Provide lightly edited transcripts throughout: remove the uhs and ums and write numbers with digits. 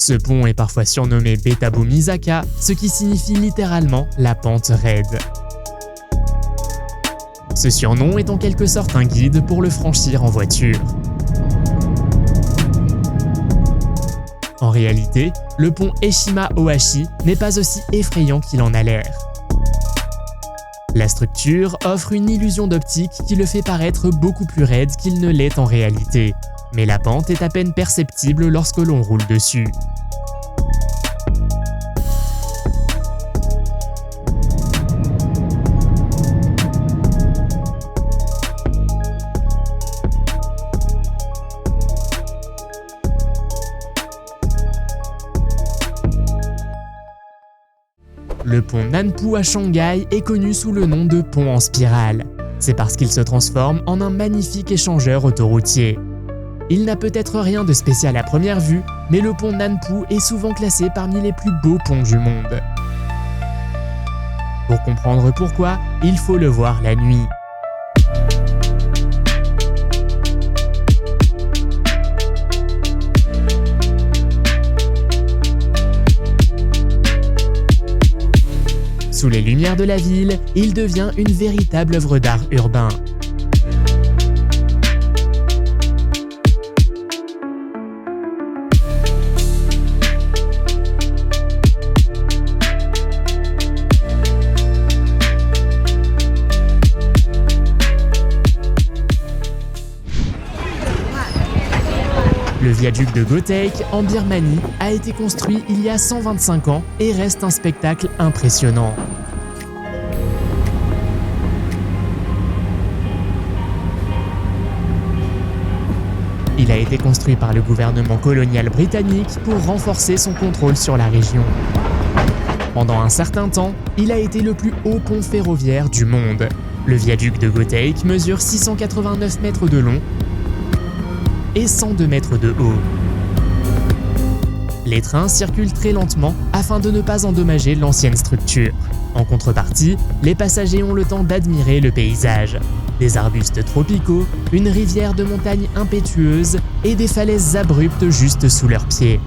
Ce pont est parfois surnommé Betabo Misaka, ce qui signifie littéralement la pente raide. Ce surnom est en quelque sorte un guide pour le franchir en voiture. En réalité, le pont Eshima-Ohashi n'est pas aussi effrayant qu'il en a l'air. La structure offre une illusion d'optique qui le fait paraître beaucoup plus raide qu'il ne l'est en réalité, mais la pente est à peine perceptible lorsque l'on roule dessus. Le pont Nanpu à Shanghai est connu sous le nom de pont en spirale. C'est parce qu'il se transforme en un magnifique échangeur autoroutier. Il n'a peut-être rien de spécial à première vue, mais le pont Nanpu est souvent classé parmi les plus beaux ponts du monde. Pour comprendre pourquoi, il faut le voir la nuit. Sous les lumières de la ville, il devient une véritable œuvre d'art urbain. Le viaduc de Goteik, en Birmanie, a été construit il y a 125 ans et reste un spectacle impressionnant. Il a été construit par le gouvernement colonial britannique pour renforcer son contrôle sur la région. Pendant un certain temps, il a été le plus haut pont ferroviaire du monde. Le viaduc de Goteik mesure 689 mètres de long et 102 mètres de haut. Les trains circulent très lentement afin de ne pas endommager l'ancienne structure. En contrepartie, les passagers ont le temps d'admirer le paysage. Des arbustes tropicaux, une rivière de montagne impétueuse et des falaises abruptes juste sous leurs pieds.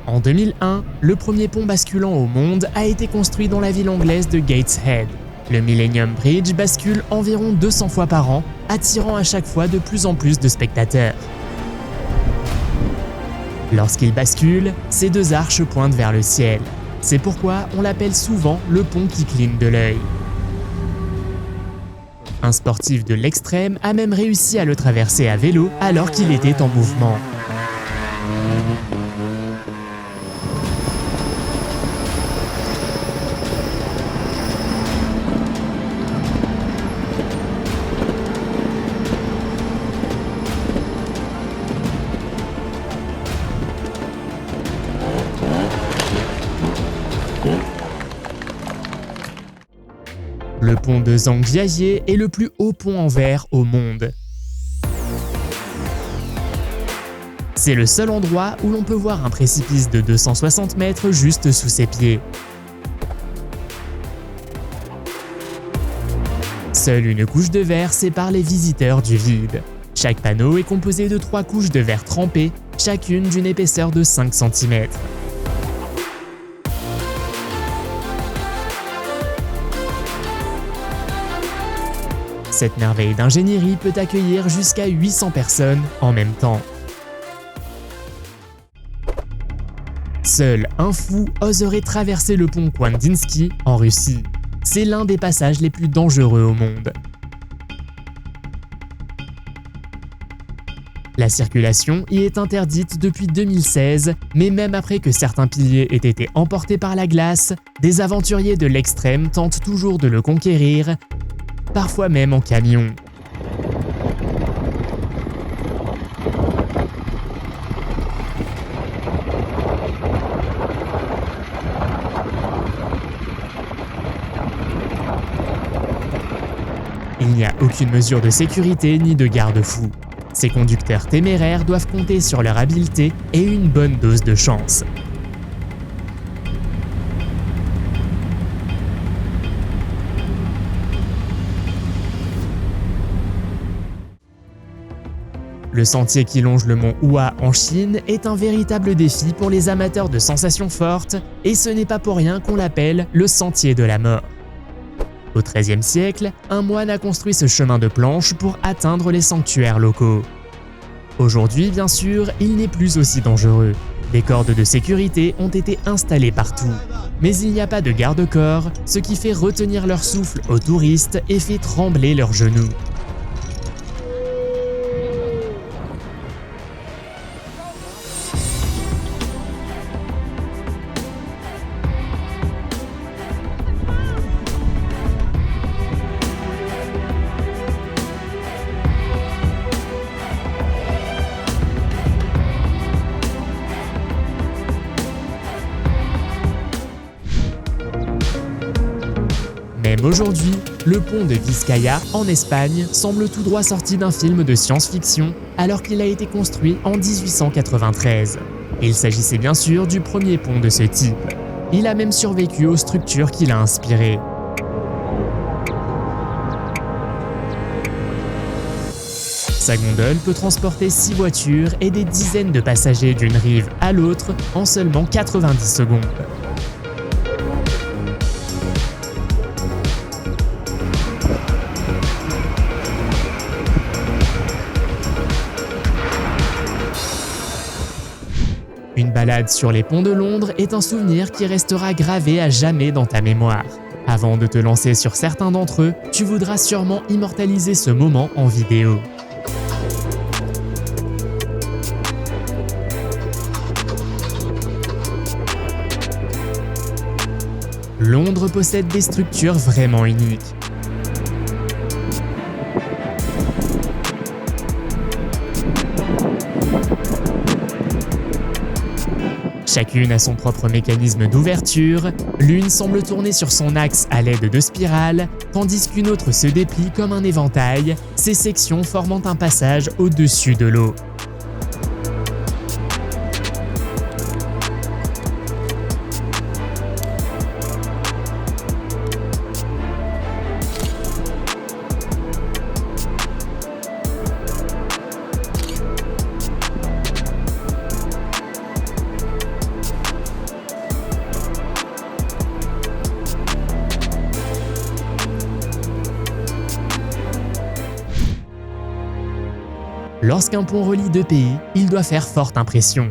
En 2001, le premier pont basculant au monde a été construit dans la ville anglaise de Gateshead. Le Millennium Bridge bascule environ 200 fois par an, attirant à chaque fois de plus en plus de spectateurs. Lorsqu'il bascule, ses deux arches pointent vers le ciel. C'est pourquoi on l'appelle souvent le pont qui cligne de l'œil. Un sportif de l'extrême a même réussi à le traverser à vélo alors qu'il était en mouvement. Le pont de Zhangjiajie est le plus haut pont en verre au monde. C'est le seul endroit où l'on peut voir un précipice de 260 mètres juste sous ses pieds. Seule une couche de verre sépare les visiteurs du vide. Chaque panneau est composé de 3 couches de verre trempé, chacune d'une épaisseur de 5 cm. Cette merveille d'ingénierie peut accueillir jusqu'à 800 personnes en même temps. Seul un fou oserait traverser le pont Kwandinsky en Russie. C'est l'un des passages les plus dangereux au monde. La circulation y est interdite depuis 2016, mais même après que certains piliers aient été emportés par la glace, des aventuriers de l'extrême tentent toujours de le conquérir, parfois même en camion. Il n'y a aucune mesure de sécurité ni de garde-fou. Ces conducteurs téméraires doivent compter sur leur habileté et une bonne dose de chance. Le sentier qui longe le mont Hua en Chine est un véritable défi pour les amateurs de sensations fortes, et ce n'est pas pour rien qu'on l'appelle le sentier de la mort. Au XIIIe siècle, un moine a construit ce chemin de planche pour atteindre les sanctuaires locaux. Aujourd'hui, bien sûr, il n'est plus aussi dangereux. Des cordes de sécurité ont été installées partout. Mais il n'y a pas de garde-corps, ce qui fait retenir leur souffle aux touristes et fait trembler leurs genoux. Même aujourd'hui, le pont de Vizcaya, en Espagne, semble tout droit sorti d'un film de science-fiction, alors qu'il a été construit en 1893. Il s'agissait bien sûr du premier pont de ce type. Il a même survécu aux structures qu'il a inspirées. Sa gondole peut transporter 6 voitures et des dizaines de passagers d'une rive à l'autre en seulement 90 secondes. Une balade sur les ponts de Londres est un souvenir qui restera gravé à jamais dans ta mémoire. Avant de te lancer sur certains d'entre eux, tu voudras sûrement immortaliser ce moment en vidéo. Londres possède des structures vraiment uniques. Chacune a son propre mécanisme d'ouverture, l'une semble tourner sur son axe à l'aide de spirales, tandis qu'une autre se déplie comme un éventail, ces sections formant un passage au-dessus de l'eau. Lorsqu'un pont relie deux pays, il doit faire forte impression.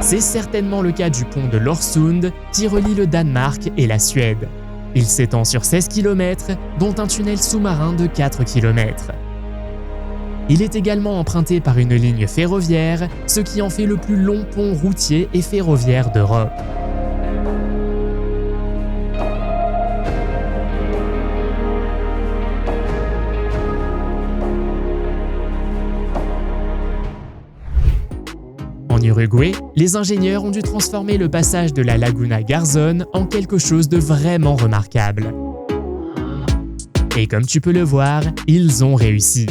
C'est certainement le cas du pont de l'Øresund qui relie le Danemark et la Suède. Il s'étend sur 16 km, dont un tunnel sous-marin de 4 km. Il est également emprunté par une ligne ferroviaire, ce qui en fait le plus long pont routier et ferroviaire d'Europe. En Uruguay, les ingénieurs ont dû transformer le passage de la Laguna Garzón en quelque chose de vraiment remarquable. Et comme tu peux le voir, ils ont réussi.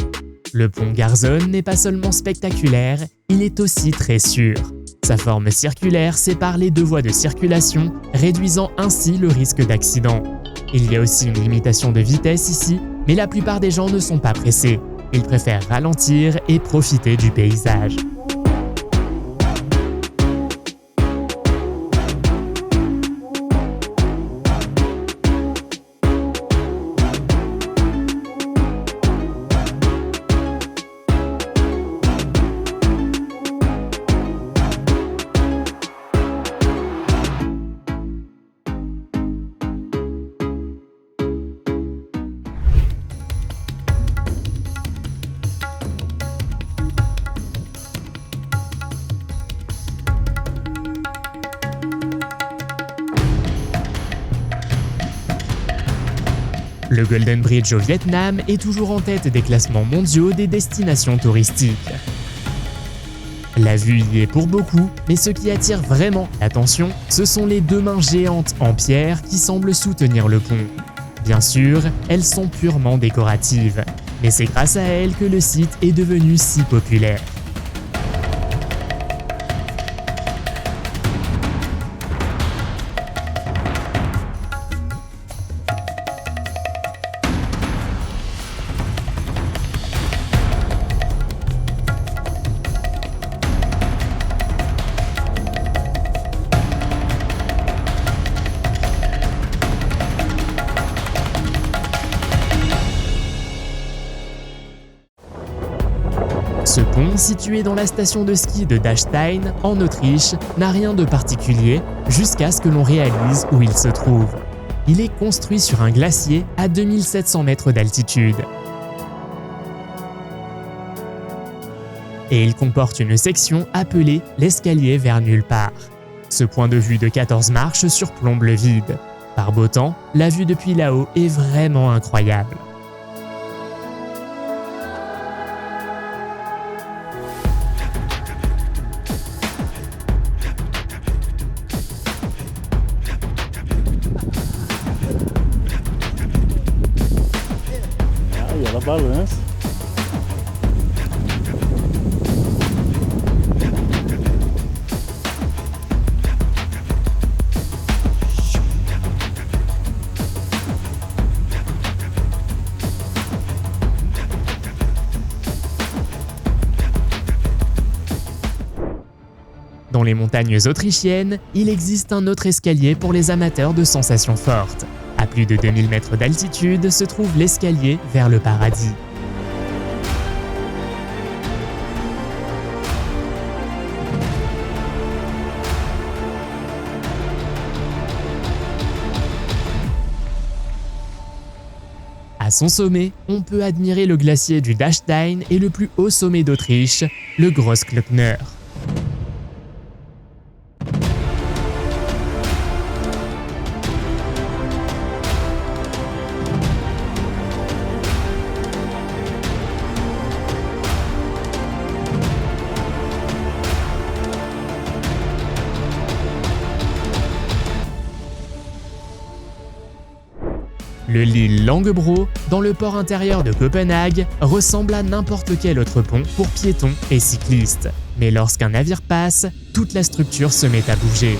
Le pont Garzón n'est pas seulement spectaculaire, il est aussi très sûr. Sa forme circulaire sépare les deux voies de circulation, réduisant ainsi le risque d'accident. Il y a aussi une limitation de vitesse ici, mais la plupart des gens ne sont pas pressés. Ils préfèrent ralentir et profiter du paysage. Le Golden Bridge au Vietnam est toujours en tête des classements mondiaux des destinations touristiques. La vue y est pour beaucoup, mais ce qui attire vraiment l'attention, ce sont les deux mains géantes en pierre qui semblent soutenir le pont. Bien sûr, elles sont purement décoratives, mais c'est grâce à elles que le site est devenu si populaire. Ce pont, situé dans la station de ski de Dachstein, en Autriche, n'a rien de particulier jusqu'à ce que l'on réalise où il se trouve. Il est construit sur un glacier à 2700 mètres d'altitude. Et il comporte une section appelée l'escalier vers nulle part. Ce point de vue de 14 marches surplombe le vide. Par beau temps, la vue depuis là-haut est vraiment incroyable. Ela balança. Dans les montagnes autrichiennes, il existe un autre escalier pour les amateurs de sensations fortes. À plus de 2000 mètres d'altitude se trouve l'escalier vers le paradis. À son sommet, on peut admirer le glacier du Dachstein et le plus haut sommet d'Autriche, le Großglockner. Le Lille Langebro, dans le port intérieur de Copenhague, ressemble à n'importe quel autre pont pour piétons et cyclistes. Mais lorsqu'un navire passe, toute la structure se met à bouger.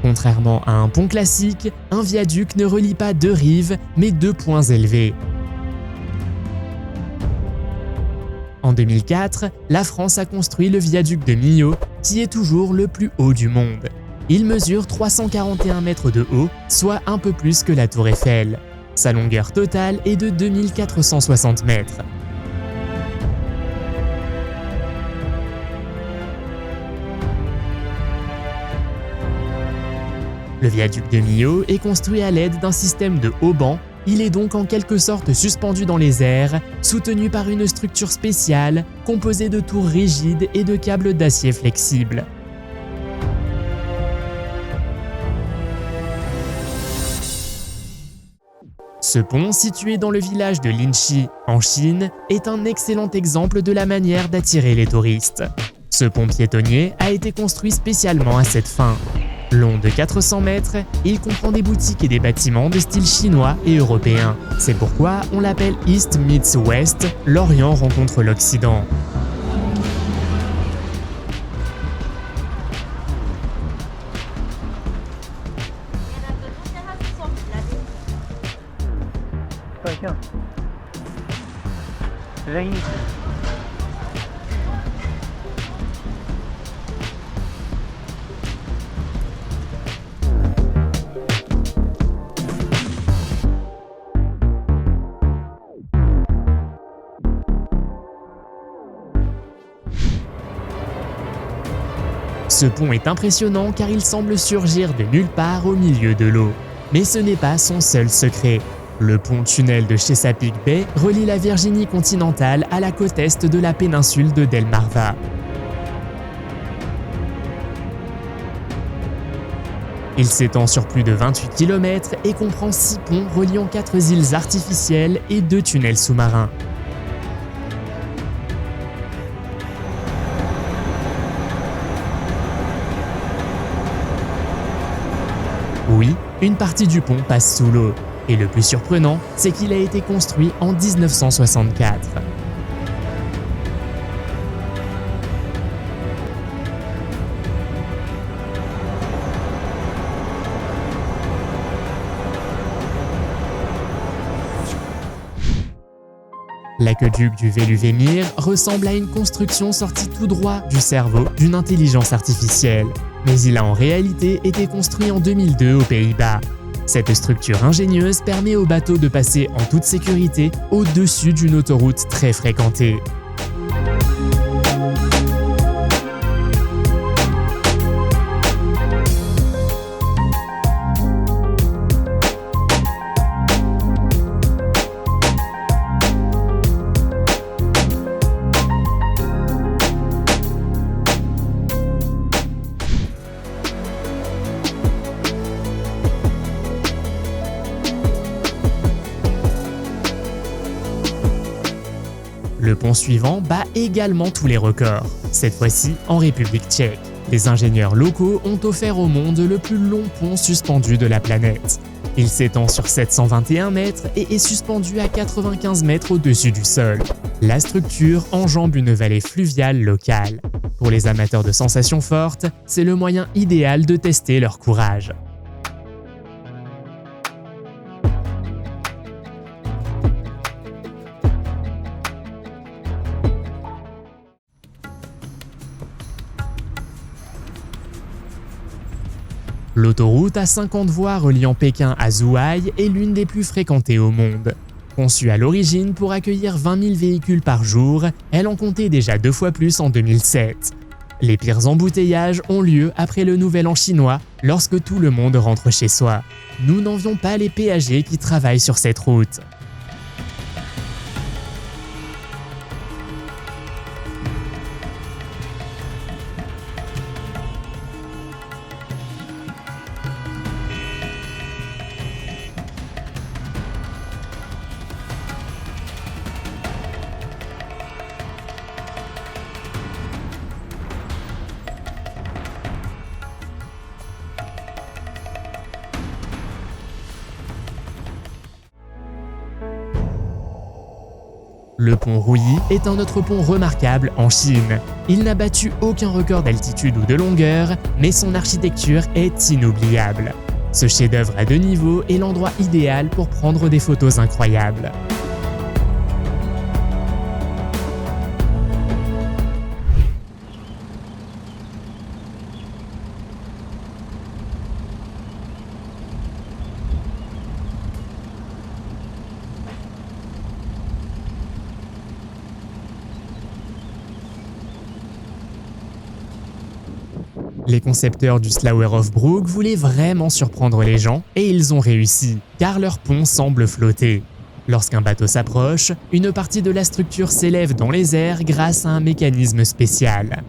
Contrairement à un pont classique, un viaduc ne relie pas deux rives, mais deux points élevés. En 2004, la France a construit le viaduc de Millau, qui est toujours le plus haut du monde. Il mesure 341 mètres de haut, soit un peu plus que la Tour Eiffel. Sa longueur totale est de 2460 mètres. Le viaduc de Millau est construit à l'aide d'un système de haubans. Il est donc en quelque sorte suspendu dans les airs, soutenu par une structure spéciale composée de tours rigides et de câbles d'acier flexibles. Ce pont, situé dans le village de Linxi, en Chine, est un excellent exemple de la manière d'attirer les touristes. Ce pont piétonnier a été construit spécialement à cette fin. Long de 400 mètres, il comprend des boutiques et des bâtiments de style chinois et européen. C'est pourquoi on l'appelle East meets West, l'Orient rencontre l'Occident. Ce pont est impressionnant car il semble surgir de nulle part au milieu de l'eau. Mais ce n'est pas son seul secret. Le pont-tunnel de Chesapeake Bay relie la Virginie continentale à la côte est de la péninsule de Delmarva. Il s'étend sur plus de 28 km et comprend 6 ponts reliant 4 îles artificielles et 2 tunnels sous-marins. Oui, une partie du pont passe sous l'eau, et le plus surprenant, c'est qu'il a été construit en 1964. L'aqueduc du Veluwe-Meer ressemble à une construction sortie tout droit du cerveau d'une intelligence artificielle, mais il a en réalité été construit en 2002 aux Pays-Bas. Cette structure ingénieuse permet aux bateaux de passer en toute sécurité au-dessus d'une autoroute très fréquentée. Le pont suivant bat également tous les records, cette fois-ci en République tchèque. Les ingénieurs locaux ont offert au monde le plus long pont suspendu de la planète. Il s'étend sur 721 mètres et est suspendu à 95 mètres au-dessus du sol. La structure enjambe une vallée fluviale locale. Pour les amateurs de sensations fortes, c'est le moyen idéal de tester leur courage. L'autoroute à 50 voies reliant Pékin à Zhuhai est l'une des plus fréquentées au monde. Conçue à l'origine pour accueillir 20 000 véhicules par jour, elle en comptait déjà 2 fois plus en 2007. Les pires embouteillages ont lieu après le Nouvel An chinois, lorsque tout le monde rentre chez soi. Nous n'envions pas les péagers qui travaillent sur cette route. Le pont Rouyi est un autre pont remarquable en Chine. Il n'a battu aucun record d'altitude ou de longueur, mais son architecture est inoubliable. Ce chef-d'œuvre à 2 niveaux est l'endroit idéal pour prendre des photos incroyables. Les concepteurs du Slauerhof-Brug voulaient vraiment surprendre les gens et ils ont réussi, car leur pont semble flotter. Lorsqu'un bateau s'approche, une partie de la structure s'élève dans les airs grâce à un mécanisme spécial.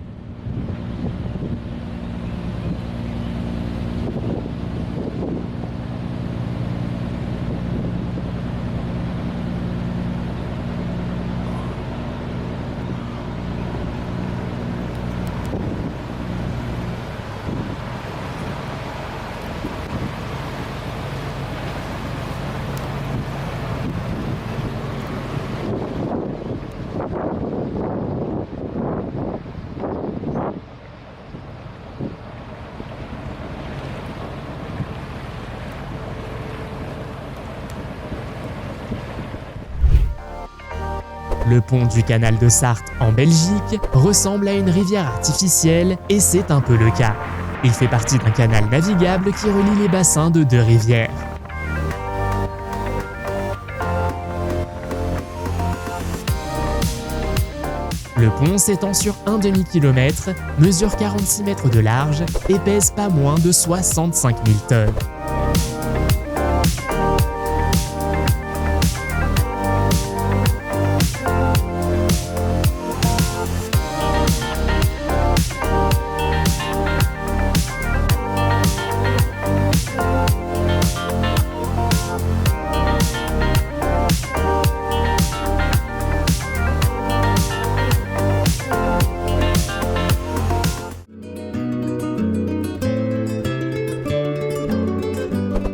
Le pont du canal de Sarthe en Belgique ressemble à une rivière artificielle et c'est un peu le cas. Il fait partie d'un canal navigable qui relie les bassins de 2 rivières. Le pont s'étend sur un demi-kilomètre, mesure 46 mètres de large et pèse pas moins de 65 000 tonnes.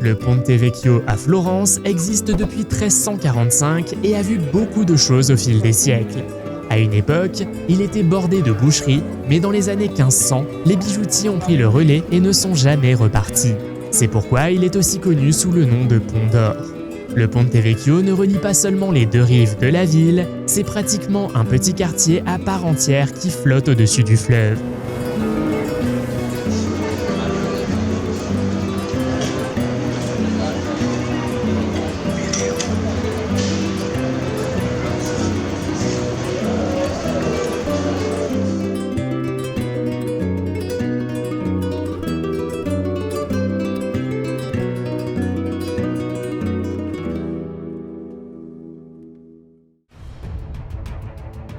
Le Ponte Vecchio à Florence existe depuis 1345 et a vu beaucoup de choses au fil des siècles. À une époque, il était bordé de boucheries, mais dans les années 1500, les bijoutiers ont pris le relais et ne sont jamais repartis. C'est pourquoi il est aussi connu sous le nom de Pont d'Or. Le Ponte Vecchio ne relie pas seulement les deux rives de la ville, c'est pratiquement un petit quartier à part entière qui flotte au-dessus du fleuve.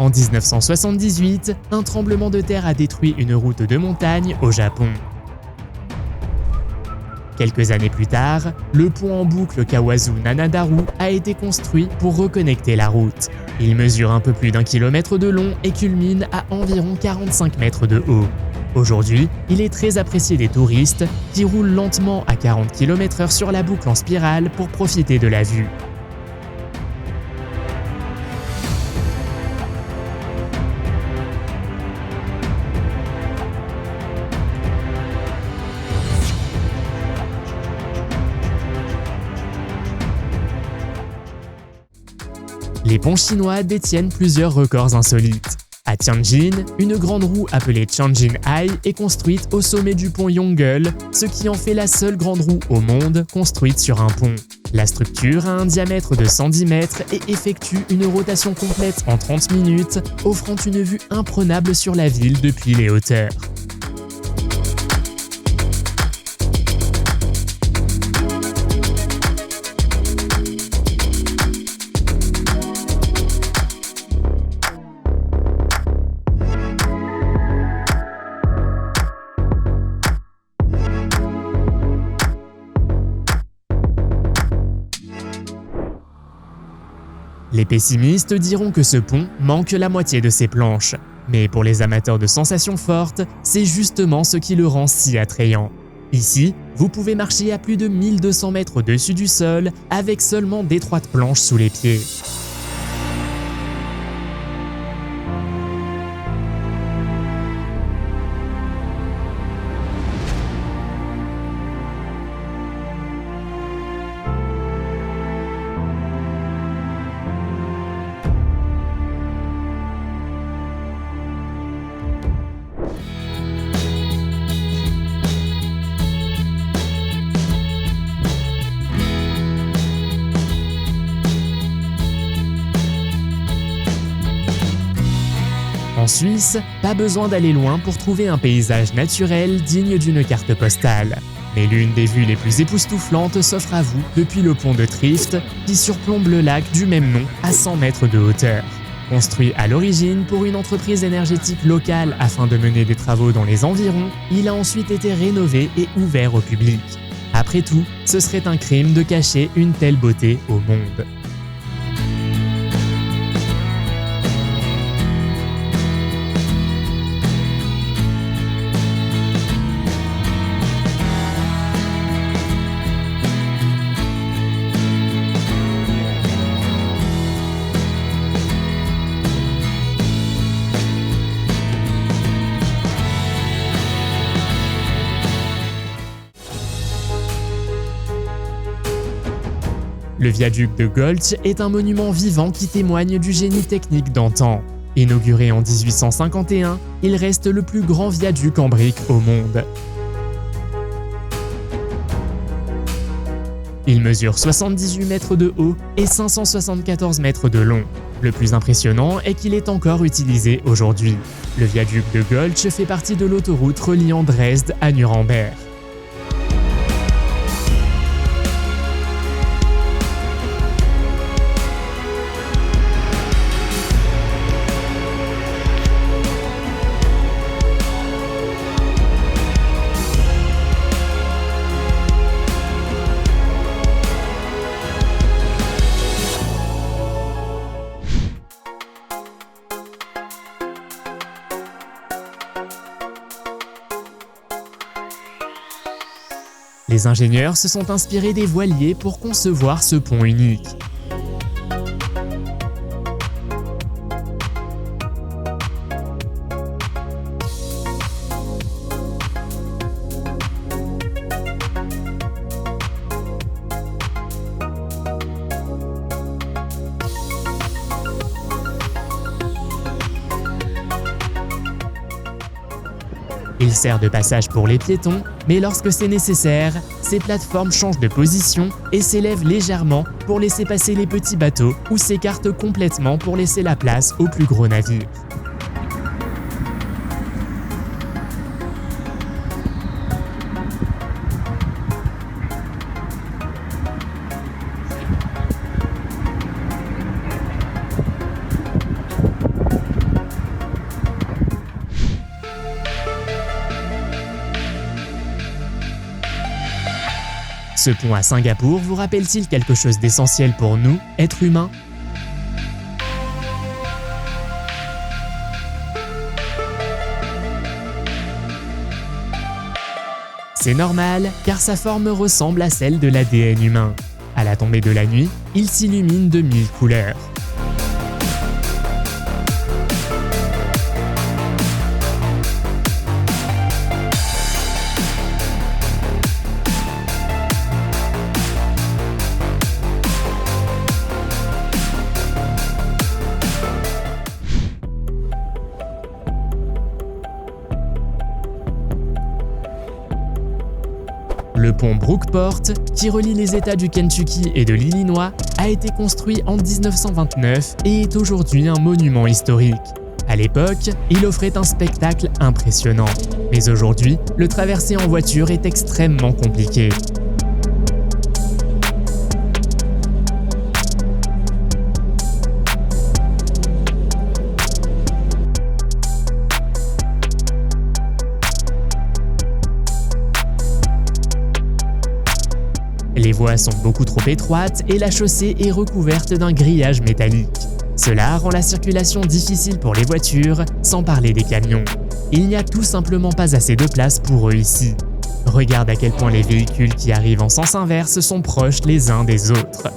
En 1978, un tremblement de terre a détruit une route de montagne au Japon. Quelques années plus tard, le pont en boucle Kawazu-Nanadaru a été construit pour reconnecter la route. Il mesure un peu plus d'1 kilomètre de long et culmine à environ 45 mètres de haut. Aujourd'hui, il est très apprécié des touristes qui roulent lentement à 40 km/h sur la boucle en spirale pour profiter de la vue. Les ponts chinois détiennent plusieurs records insolites. À Tianjin, une grande roue appelée Tianjin Ai est construite au sommet du pont Yongle, ce qui en fait la seule grande roue au monde construite sur un pont. La structure a un diamètre de 110 mètres et effectue une rotation complète en 30 minutes, offrant une vue imprenable sur la ville depuis les hauteurs. Les pessimistes diront que ce pont manque la moitié de ses planches. Mais pour les amateurs de sensations fortes, c'est justement ce qui le rend si attrayant. Ici, vous pouvez marcher à plus de 1200 mètres au-dessus du sol avec seulement d'étroites planches sous les pieds. En Suisse, pas besoin d'aller loin pour trouver un paysage naturel digne d'une carte postale. Mais l'une des vues les plus époustouflantes s'offre à vous depuis le pont de Trift qui surplombe le lac du même nom à 100 mètres de hauteur. Construit à l'origine pour une entreprise énergétique locale afin de mener des travaux dans les environs, il a ensuite été rénové et ouvert au public. Après tout, ce serait un crime de cacher une telle beauté au monde. Le viaduc de Goltz est un monument vivant qui témoigne du génie technique d'antan. Inauguré en 1851, il reste le plus grand viaduc en briques au monde. Il mesure 78 mètres de haut et 574 mètres de long. Le plus impressionnant est qu'il est encore utilisé aujourd'hui. Le viaduc de Göltsch fait partie de l'autoroute reliant Dresde à Nuremberg. Les ingénieurs se sont inspirés des voiliers pour concevoir ce pont unique. Il sert de passage pour les piétons, mais lorsque c'est nécessaire, ces plateformes changent de position et s'élèvent légèrement pour laisser passer les petits bateaux ou s'écartent complètement pour laisser la place aux plus gros navires. Ce pont à Singapour vous rappelle-t-il quelque chose d'essentiel pour nous, êtres humains? C'est normal, car sa forme ressemble à celle de l'ADN humain. À la tombée de la nuit, il s'illumine de 1000 couleurs. Le pont Brookport, qui relie les États du Kentucky et de l'Illinois, a été construit en 1929 et est aujourd'hui un monument historique. À l'époque, il offrait un spectacle impressionnant. Mais aujourd'hui, le traverser en voiture est extrêmement compliqué. Les voies sont beaucoup trop étroites et la chaussée est recouverte d'un grillage métallique. Cela rend la circulation difficile pour les voitures, sans parler des camions. Il n'y a tout simplement pas assez de place pour eux ici. Regarde à quel point les véhicules qui arrivent en sens inverse sont proches les uns des autres.